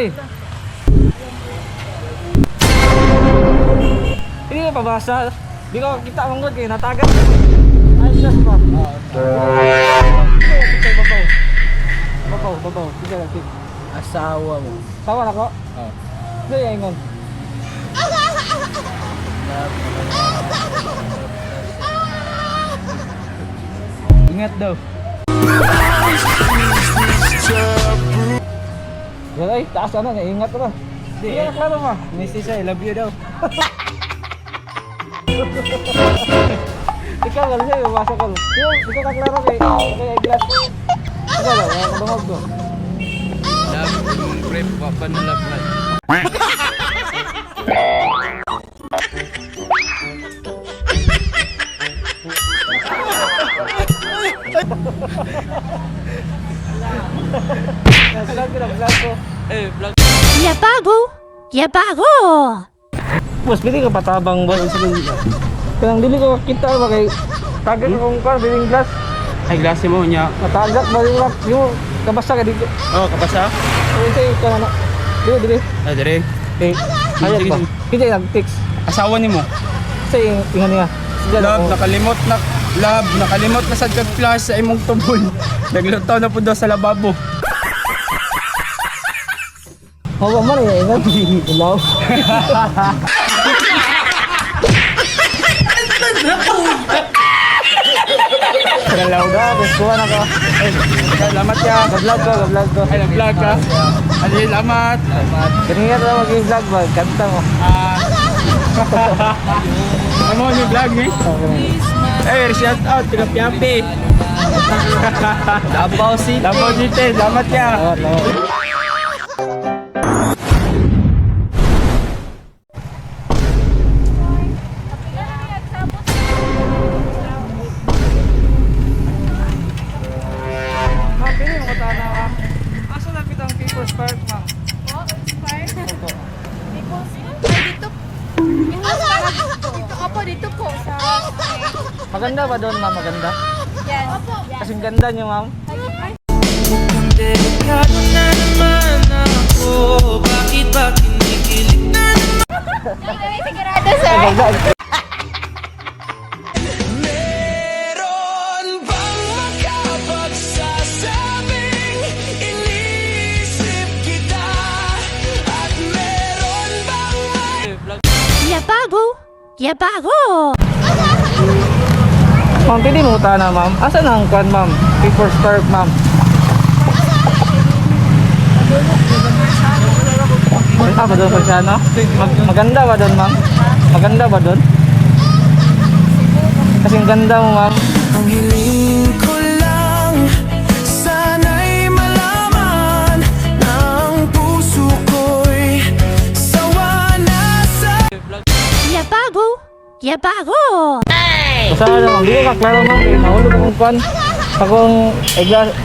oy. Hindi ka pabasa. Di ko kita ang ngod kayo, natagan. Ay, gas pa. Babaw. Sige lang, sige. Asawa mo. Sawa na ko? Oo. Hindi, ingon. Ingat daw. Yan ay, taas na, ingat na. Hindi ka naklaro ma. Message siya, I love you daw. Ikaw lang siya, basa ko. Ikaw naklaro kay glass. Ikaw lang, kadungog ko. Love, rep, wapa na love life. Vlog ko. Vlog. Ya bago! Boss, pili ka patabang boss. Kaya dili ko kita ba kay tagak akong car, biling glass. Ay, glase mo niya. Natagak ba yung kabasa ka dito? Oh, kapasa? Ayun sa'yo ka na. Dili. Ay, dire. Eh, hayag ba? Hindi nag-text. Asawa ni mo. Sa'yo yung niya. Love, nakalimot na sa flash sa imong tubol. Nagluto na po daw sa lababo. Hawa man eh, ingat. Ilaw. Galaw ka, kuha na ka. Salamat ka. Ga-vlog ko. Ay, nag-vlog ka. Ay, salamat. Kanina na mag-vlog ba? Kanta mo. Ano mo yung vlog ni? Eh, shout out, Pilapiapi. Davao City, salamat ka. Ma'am, pili mo ko tana ka. Asa na pitang People's Park, ma'am? Dito po sa... Maganda ba doon, ma'am? Maganda? Yan. Opo. Kasing ganda niyo, ma'am. Delikado na naman ako. Bakit ba kinikilig na naman? Sigurado, sir. Meron bang makapagsasabing iniisip kita? At meron bang Ya bago! Ma'am, pili mo tana, ma'am. Asa na ang kwan, ma'am? People's Park, ma'am. Ah, ba doon pa siya, no? Maganda ba doon, ma'am? Maganda ba doon? Kasing ganda mo, ma'am. ang hiling ko lang? Sana'y malaman na ang puso ko'y sawa na sa... Ya bago! Basta naman, hindi ka klaro, ma'am. Eh, nahulog akong kwan. Akong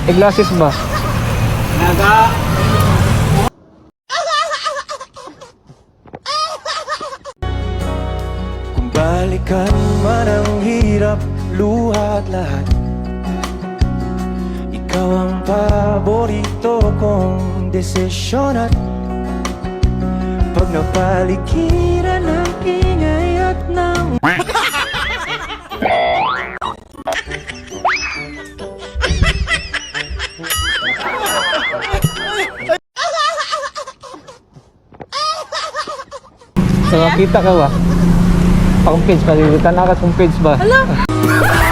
eglasis ba? Kung balikan man ang hirap, luha at lahat, ikaw ang paborito kong desisyon. At pag napaligiran ng ingay at ng So, makita ka ba? Pang page, palilitan na ka kung page ba? Hala!